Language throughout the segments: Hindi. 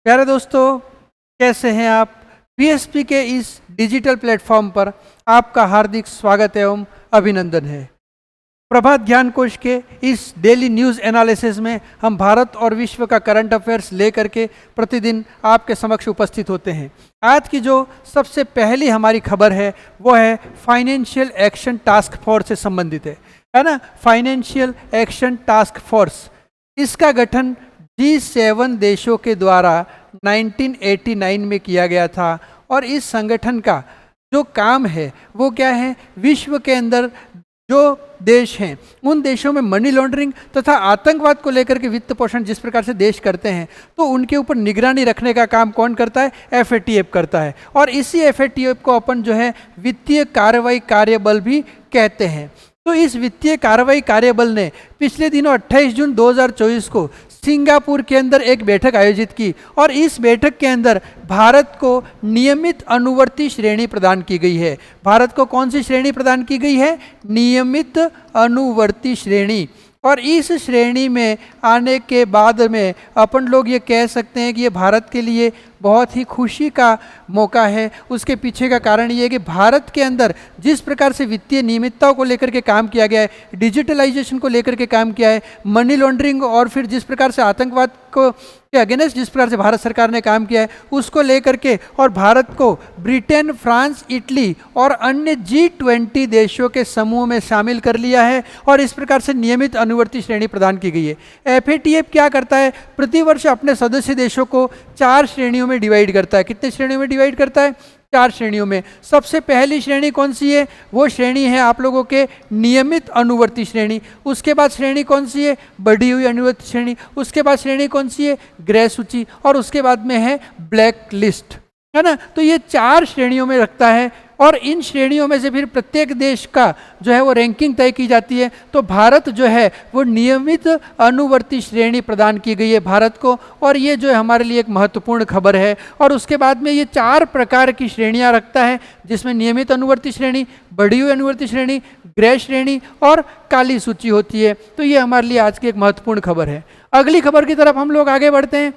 प्यारे दोस्तों, कैसे हैं आप? पीएसपी के इस डिजिटल प्लेटफॉर्म पर आपका हार्दिक स्वागत एवं अभिनंदन है। प्रभात ज्ञान कोश के इस डेली न्यूज़ एनालिसिस में हम भारत और विश्व का करंट अफेयर्स लेकर के प्रतिदिन आपके समक्ष उपस्थित होते हैं। आज की जो सबसे पहली हमारी खबर है वो है फाइनेंशियल एक्शन टास्क फोर्स से संबंधित है ना। फाइनेंशियल एक्शन टास्क फोर्स, इसका गठन G7 देशों के द्वारा 1989 में किया गया था और इस संगठन का जो काम है वो क्या है, विश्व के अंदर जो देश हैं उन देशों में मनी लॉन्ड्रिंग तथा आतंकवाद को लेकर के वित्त पोषण जिस प्रकार से देश करते हैं तो उनके ऊपर निगरानी रखने का काम कौन करता है? FATF करता है। और इसी FATF को अपन जो है वित्तीय कार्रवाई कार्यबल भी कहते हैं। तो इस वित्तीय कार्रवाई कार्यबल ने पिछले दिनों 28 जून 2024 को सिंगापुर के अंदर एक बैठक आयोजित की और इस बैठक के अंदर भारत को नियमित अनुवर्ती श्रेणी प्रदान की गई है। भारत को कौन सी श्रेणी प्रदान की गई है? नियमित अनुवर्ती श्रेणी। और इस श्रेणी में आने के बाद में अपन लोग ये कह सकते हैं कि ये भारत के लिए बहुत ही खुशी का मौका है। उसके पीछे का कारण ये है कि भारत के अंदर जिस प्रकार से वित्तीय नियमितताओं को लेकर के काम किया गया है, डिजिटलाइजेशन को लेकर के काम किया है, मनी लॉन्ड्रिंग और फिर जिस प्रकार से आतंकवाद को के अगेंस्ट जिस प्रकार से भारत सरकार ने काम किया है उसको लेकर के, और भारत को ब्रिटेन, फ्रांस, इटली और अन्य G20 देशों के समूह में शामिल कर लिया है और इस प्रकार से नियमित अनुवर्ती श्रेणी प्रदान की गई है। FATF क्या करता है? प्रतिवर्ष अपने सदस्य देशों को 4 श्रेणियों में डिवाइड करता है। कितने श्रेणियों में डिवाइड करता है? 4 श्रेणियों में। सबसे पहली श्रेणी कौन सी है? वो श्रेणी है आप लोगों के नियमित अनुवर्ती श्रेणी। उसके बाद श्रेणी कौन सी है? बढ़ी हुई अनुवर्ती श्रेणी। उसके बाद श्रेणी कौन सी है? ग्रे सूची। और उसके बाद में है ब्लैक लिस्ट, है ना। तो ये 4 श्रेणियों में रखता है और इन श्रेणियों में से फिर प्रत्येक देश का जो है वो रैंकिंग तय की जाती है। तो भारत जो है वो नियमित अनुवर्ती श्रेणी प्रदान की गई है भारत को, और ये जो है हमारे लिए एक महत्वपूर्ण खबर है। और उसके बाद में ये 4 प्रकार की श्रेणियां रखता है जिसमें नियमित अनुवर्ती श्रेणी, बढ़ी हुई अनुवर्ती श्रेणी, ग्रे श्रेणी और काली सूची होती है। तो ये हमारे लिए आज की एक महत्वपूर्ण खबर है। अगली खबर की तरफ हम लोग आगे बढ़ते हैं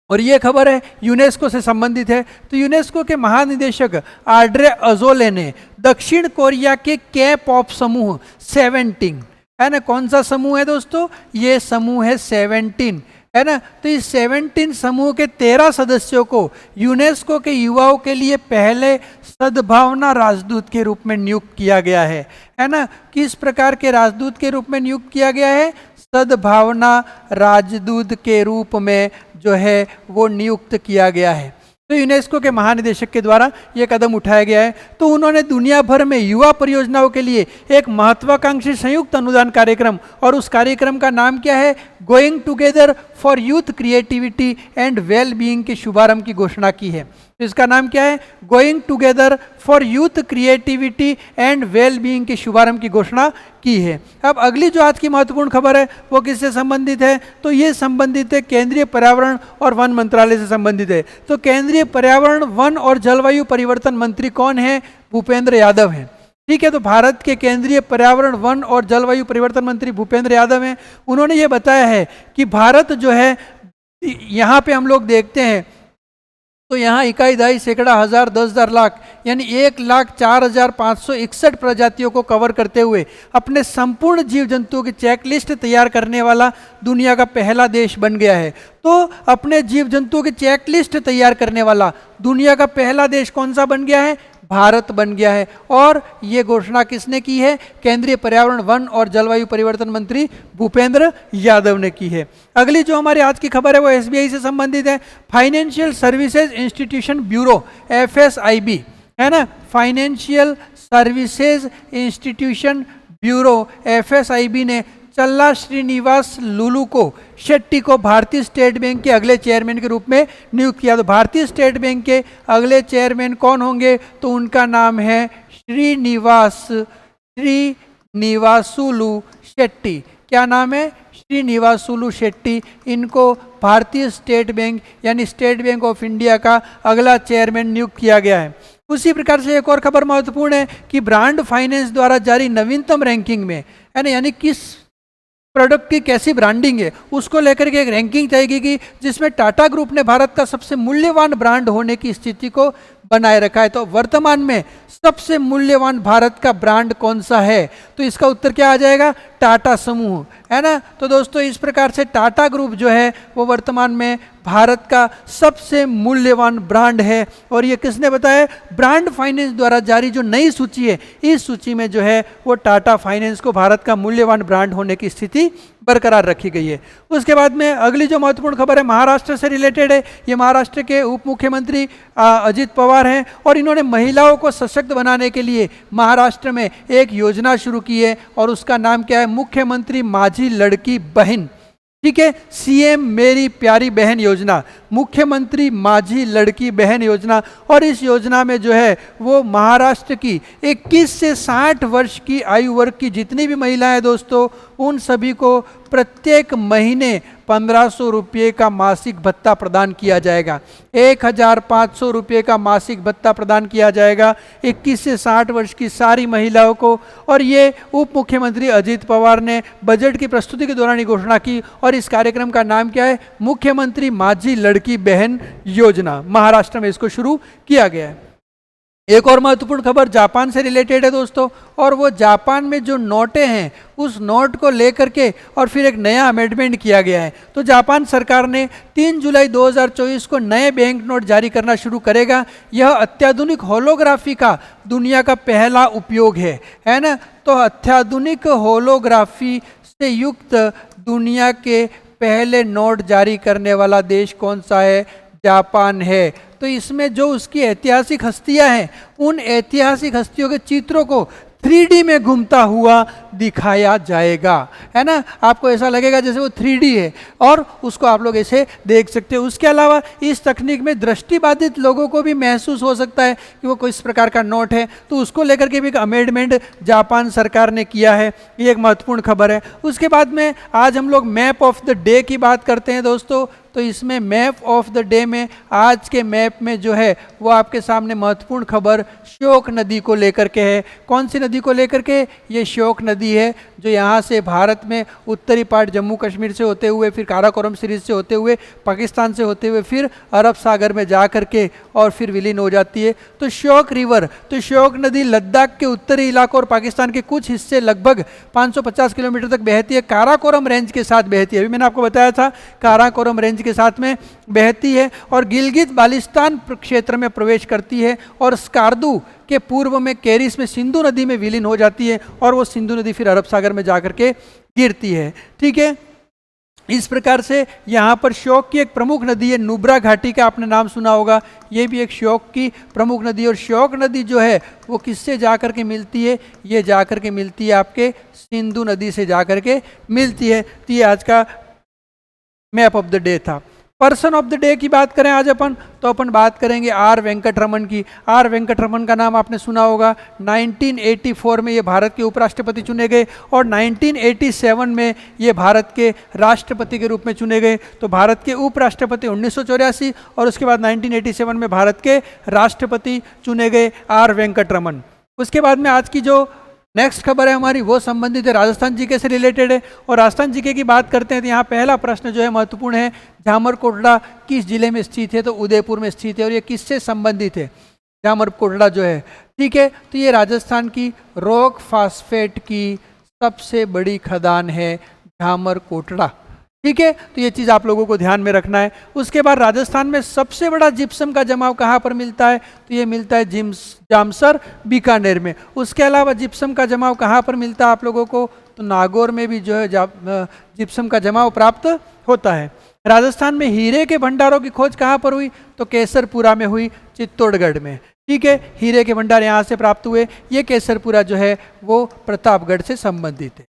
और ये खबर है यूनेस्को से संबंधित है। तो यूनेस्को के महानिदेशक आड्रे अजोले ने दक्षिण कोरिया के K-pop समूह 17, है ना, कौन सा समूह है दोस्तों? ये समूह है 17, है ना। तो इस 17 समूह के 13 सदस्यों को यूनेस्को के युवाओं के लिए पहले सद्भावना राजदूत के रूप में नियुक्त किया गया है ना। किस प्रकार के राजदूत के रूप में नियुक्त किया गया है? सद्भावना राजदूत के रूप में जो है वो नियुक्त किया गया है। तो यूनेस्को के महानिदेशक के द्वारा ये कदम उठाया गया है। तो उन्होंने दुनिया भर में युवा परियोजनाओं के लिए एक महत्वाकांक्षी संयुक्त अनुदान कार्यक्रम, और उस कार्यक्रम का नाम क्या है? Going together for youth creativity and well being के शुभारंभ की घोषणा की है। तो इसका नाम क्या है? Going together for youth creativity and well being के शुभारंभ की घोषणा की है। अब अगली जो आज की महत्वपूर्ण खबर है वो किससे संबंधित है? तो ये संबंधित है केंद्रीय पर्यावरण और वन मंत्रालय से संबंधित है। तो केंद्रीय पर्यावरण, वन और जलवायु परिवर्तन मंत्री कौन है? भूपेंद्र यादव हैं। ठीक है। तो भारत के केंद्रीय पर्यावरण, वन और जलवायु परिवर्तन मंत्री भूपेंद्र यादव हैं। उन्होंने ये बताया है कि भारत जो है, यहाँ पे हम लोग देखते हैं तो यहाँ इकाई, दहाई, सैकड़ा, हजार, 10,000, लाख यानी 1,04,561 प्रजातियों को कवर करते हुए अपने संपूर्ण जीव जंतुओं की चेकलिस्ट तैयार करने वाला दुनिया का पहला देश बन गया है। तो अपने जीव जंतुओं की चेकलिस्ट तैयार करने वाला दुनिया का पहला देश कौन सा बन गया है? भारत बन गया है। और ये घोषणा किसने की है? केंद्रीय पर्यावरण, वन और जलवायु परिवर्तन मंत्री भूपेंद्र यादव ने की है। अगली जो हमारी आज की खबर है वो SBI से संबंधित है। Financial services institution bureau, FSIB, है ना। Financial services institution bureau FSIB ने चल्ला श्रीनिवास लुलू को शेट्टी को भारतीय स्टेट बैंक के अगले चेयरमैन के रूप में नियुक्त किया। तो भारतीय स्टेट बैंक के अगले चेयरमैन कौन होंगे? तो उनका नाम है श्रीनिवासुलु शेट्टी। क्या नाम है? श्रीनिवासुलु शेट्टी। इनको भारतीय स्टेट बैंक यानी स्टेट बैंक ऑफ इंडिया का अगला चेयरमैन नियुक्त किया गया है। उसी प्रकार से एक और खबर महत्वपूर्ण है कि ब्रांड फाइनेंस द्वारा जारी नवीनतम रैंकिंग में, है ना, यानी किस प्रोडक्ट की कैसी ब्रांडिंग है, उसको लेकर के एक रैंकिंग तय की गई, जिसमें टाटा ग्रुप ने भारत का सबसे मूल्यवान ब्रांड होने की स्थिति को बनाए रखा है। तो वर्तमान में सबसे मूल्यवान भारत का ब्रांड कौन सा है, तो इसका उत्तर क्या आ जाएगा, टाटा समूह, है ना। तो दोस्तों इस प्रकार से टाटा ग्रुप जो है वो वर्तमान में भारत का सबसे मूल्यवान ब्रांड है। और ये किसने बताया, ब्रांड फाइनेंस द्वारा जारी जो नई सूची है, इस सूची में जो है वो टाटा फाइनेंस को भारत का मूल्यवान ब्रांड होने की स्थिति बरकरार रखी गई है। उसके बाद में अगली जो महत्वपूर्ण खबर है महाराष्ट्र से रिलेटेड है। ये महाराष्ट्र के उप मुख्यमंत्री अजित पवार हैं और इन्होंने महिलाओं को सशक्त बनाने के लिए महाराष्ट्र में एक योजना शुरू की है और उसका नाम क्या है, मुख्यमंत्री माझी लड़की बहन, ठीक है, सीएम मेरी प्यारी बहन योजना, मुख्यमंत्री माझी लड़की बहन योजना। और इस योजना में जो है वो महाराष्ट्र की 21 से 60 वर्ष की आयु वर्ग की जितनी भी महिलाएं दोस्तों, उन सभी को प्रत्येक महीने 1500 रुपये का मासिक भत्ता प्रदान किया जाएगा। 1500 रुपये का मासिक भत्ता प्रदान किया जाएगा 21 से 60 वर्ष की सारी महिलाओं को। और ये उप मुख्यमंत्री अजित पवार ने बजट की प्रस्तुति के दौरान घोषणा की और इस कार्यक्रम का नाम क्या है, मुख्यमंत्री माझी लड़की बहन योजना। महाराष्ट्र में इसको शुरू किया गया है। एक और महत्वपूर्ण खबर जापान से रिलेटेड है दोस्तों, और वो जापान में जो नोटें हैं उस नोट को लेकर के और फिर एक नया अमेंडमेंट किया गया है। तो जापान सरकार ने 3 जुलाई 2024 को नए बैंक नोट जारी करना शुरू करेगा। यह अत्याधुनिक होलोग्राफी का दुनिया का पहला उपयोग है ना। तो अत्याधुनिक होलोग्राफी से युक्त दुनिया के पहले नोट जारी करने वाला देश कौन सा है, जापान है। तो इसमें जो उसकी ऐतिहासिक हस्तियां हैं, उन ऐतिहासिक हस्तियों के चित्रों को 3D में घूमता हुआ दिखाया जाएगा, है ना। आपको ऐसा लगेगा जैसे वो 3D है और उसको आप लोग ऐसे देख सकते हो। उसके अलावा इस तकनीक में दृष्टिबाधित लोगों को भी महसूस हो सकता है कि वो किस प्रकार का नोट है, तो उसको लेकर के भी एक अमेंडमेंट जापान सरकार ने किया है। ये एक महत्वपूर्ण खबर है। उसके बाद में आज हम लोग मैप ऑफ द डे की बात करते हैं दोस्तों। तो इसमें मैप ऑफ द डे में आज के मैप में जो है वो आपके सामने महत्वपूर्ण खबर श्योक नदी को लेकर के है। कौन सी नदी को लेकर के, ये श्योक नदी है जो यहाँ से भारत में उत्तरी पार्ट जम्मू कश्मीर से होते हुए, फिर काराकोरम सीरीज से होते हुए, पाकिस्तान से होते हुए, फिर अरब सागर में जा कर के और फिर विलीन हो जाती है। तो श्योक रिवर, तो श्योक नदी लद्दाख के उत्तरी इलाकों और पाकिस्तान के कुछ हिस्से लगभग 550 किलोमीटर तक बहती है। काराकोरम रेंज के साथ बहती है, अभी मैंने आपको बताया था काराकोरम रेंज के साथ में बहती है और गिलगित बाल्टिस्तान क्षेत्र में प्रवेश करती है और स्कार्दू के पूर्व में केरिस में सिंधु नदी में विलीन हो जाती है और वो सिंधु नदी फिर अरब सागर में जाकर के गिरती है, ठीक है। इस प्रकार से यहाँ पर श्योक की एक प्रमुख नदी है नुब्रा घाटी का, आपने नाम सुना होगा, ये भी एक श्योक की प्रमुख नदी। और श्योक नदी जो है वो किससे जाकर के मिलती है, ये जाकर के मिलती है आपके सिंधु नदी से जाकर के मिलती है। तो ये आज का मैप ऑफ द डे था। पर्सन ऑफ द डे की बात करें आज अपन, तो अपन बात करेंगे आर वेंकटरमन की। आर वेंकटरमन का नाम आपने सुना होगा। 1984 में ये भारत के उपराष्ट्रपति चुने गए और 1987 में ये भारत के राष्ट्रपति के रूप में चुने गए। तो भारत के उपराष्ट्रपति 1984 और उसके बाद 1987 में भारत के राष्ट्रपति चुने गए आर वेंकटरमन। उसके बाद में आज की जो नेक्स्ट खबर है हमारी वो संबंधित है राजस्थान जीके से रिलेटेड है। और राजस्थान जीके की बात करते हैं तो यहाँ पहला प्रश्न जो है महत्वपूर्ण है, जामरकोटड़ा किस जिले में स्थित है, तो उदयपुर में स्थित है। और ये किससे संबंधित है, जामरकोटड़ा जो है, ठीक है। तो ये राजस्थान की रॉक फास्फेट की सबसे बड़ी खदान है जामरकोटड़ा, ठीक है। तो ये चीज़ आप लोगों को ध्यान में रखना है। उसके बाद राजस्थान में सबसे बड़ा जिप्सम का जमाव कहाँ पर मिलता है, तो ये मिलता है जामसर बीकानेर में। उसके अलावा जिप्सम का जमाव कहाँ पर मिलता है आप लोगों को, तो नागौर में भी जो है जिप्सम का जमाव प्राप्त होता है। राजस्थान में हीरे के भंडारों की खोज कहाँ पर हुई, तो केसरपुरा में हुई, चित्तौड़गढ़ में, ठीक है। हीरे के भंडार यहाँ से प्राप्त हुए। ये केसरपुरा जो है वो प्रतापगढ़ से संबंधित है,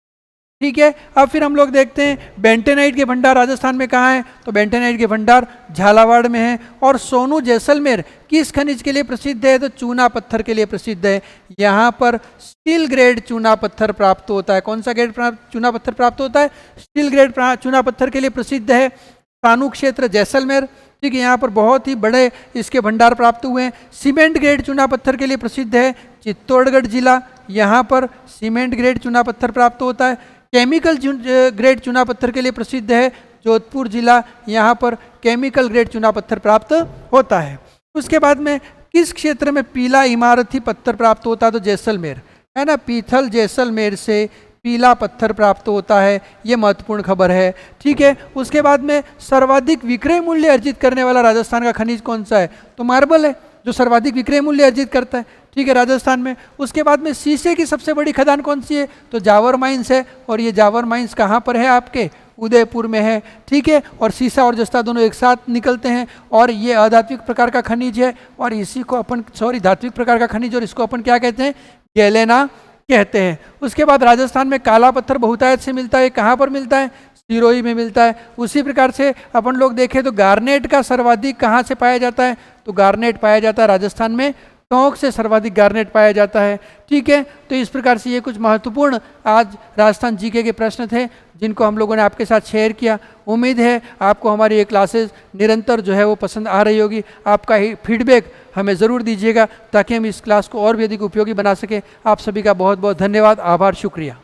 ठीक है। अब फिर हम लोग देखते हैं बेंटेनाइट के भंडार राजस्थान में कहाँ है, तो बेंटेनाइट के भंडार झालावाड़ में है। और सोनू जैसलमेर किस खनिज के लिए प्रसिद्ध है, तो चूना पत्थर के लिए प्रसिद्ध है। यहाँ पर स्टील ग्रेड चूना पत्थर प्राप्त होता है। कौन सा ग्रेड चूना पत्थर प्राप्त होता है, स्टील ग्रेड चूना पत्थर के लिए प्रसिद्ध है कानू क्षेत्र जैसलमेर, ठीक है। यहाँ पर बहुत ही बड़े इसके भंडार प्राप्त हुए हैं। सीमेंट ग्रेड चूना पत्थर के लिए प्रसिद्ध है चित्तौड़गढ़ जिला, यहाँ पर सीमेंट ग्रेड चूना पत्थर प्राप्त होता है। केमिकल ग्रेड चूना पत्थर के लिए प्रसिद्ध है जोधपुर जिला, यहाँ पर केमिकल ग्रेड चूना पत्थर प्राप्त होता है। उसके बाद में किस क्षेत्र में पीला इमारती पत्थर प्राप्त होता है? तो जैसलमेर, है ना, पीथल जैसलमेर से पीला पत्थर प्राप्त होता है, ये महत्वपूर्ण खबर है। ठीक है, उसके बाद में सर्वाधिक विक्रय मूल्य अर्जित करने वाला राजस्थान का खनिज कौन सा है? तो मार्बल है जो सर्वाधिक विक्रय मूल्य अर्जित करता है। ठीक है, राजस्थान में। उसके बाद में शीशे की सबसे बड़ी खदान कौन सी है? तो जावर माइंस है, और ये जावर माइंस कहाँ पर है? आपके उदयपुर में है। ठीक है, और सीसा और जस्ता दोनों एक साथ निकलते हैं, और ये अधात्विक प्रकार का खनिज है, और इसी को अपन धात्विक प्रकार का खनिज, और इसको अपन क्या कहते हैं? गैलेना कहते हैं। उसके बाद राजस्थान में काला पत्थर बहुतायत से मिलता है, कहाँ पर मिलता है? सिरोही में मिलता है। उसी प्रकार से अपन लोग देखें तो गार्नेट का सर्वाधिक कहाँ से पाया जाता है? तो गार्नेट पाया जाता है राजस्थान में, टोंक से सर्वाधिक गार्नेट पाया जाता है। ठीक है, तो इस प्रकार से ये कुछ महत्वपूर्ण आज राजस्थान जीके के प्रश्न थे जिनको हम लोगों ने आपके साथ शेयर किया। उम्मीद है आपको हमारी ये क्लासेस निरंतर जो है वो पसंद आ रही होगी। आपका ही फीडबैक हमें ज़रूर दीजिएगा ताकि हम इस क्लास को और भी अधिक उपयोगी बना सकें। आप सभी का बहुत बहुत धन्यवाद, आभार, शुक्रिया।